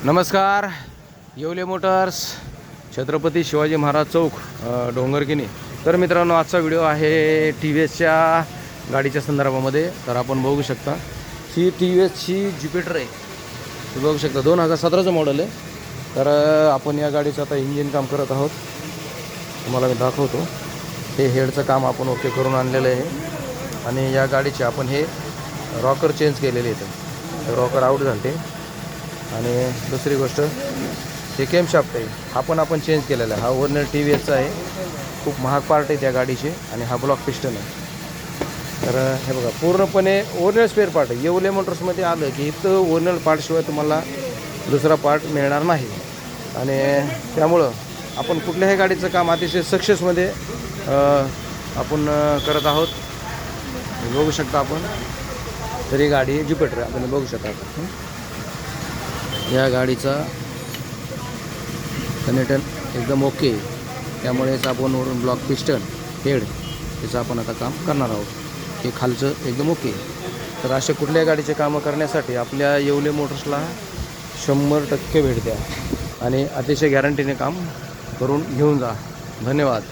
नमस्कार. येवले मोटर्स, छत्रपती शिवाजी महाराज चौक, डोंगरकिनी. तर मित्रांनो, आजचा व्हिडिओ आहे टी व्ही एसच्या गाडीच्या संदर्भामध्ये. तर आपण बघू शकता ही टी व्ही एसची ज्युपिटर आहे. तुम्ही बघू शकता 2017चं मॉडेल आहे. तर आपण या गाडीचं आता इंजिन काम करत आहोत. तुम्हाला मी दाखवतो. हे हेडचं काम आपण ओके करून आणलेलं आहे आणि या गाडीचे आपण हे रॉकर चेंज केलेले आहेत. रॉकर आऊट झाले. आणि दुसरी गोष्ट, हे केमशाफ्ट आहे, हा पण आपण चेंज केलेला आहे. हा ओरिजिनल टी व्ही एसचा आहे. खूप महाग पार्ट आहे त्या गाडीचे आणि हा ब्लॉक पिस्टन आहे. तर हे बघा, पूर्णपणे ओरिजिनल स्पेअर पार्ट आहे. येवले मोटर्समध्ये आलं की इथं ओरिजिनल पार्टशिवाय तुम्हाला दुसरा पार्ट मिळणार नाही. आणि त्यामुळं आपण कुठल्याही गाडीचं काम अतिशय सक्सेसमध्ये आपण करत आहोत. बघू शकता आपण. तरी गाडी ज्युपिटर आपण बघू शकता. या गाडीचा कनेक्टर एकदम ओके, त्यामुळेच आपण वरून ब्लॉक पिस्टन हेड याचं आपण आता काम करणार आहोत. हे खालचं एकदम ओके. तर असे कुठल्याही गाडीचे कामं करण्यासाठी आपल्या येवले मोटर्सला 100% भेट द्या आणि अतिशय गॅरंटीने काम करून घेऊन जा. धन्यवाद.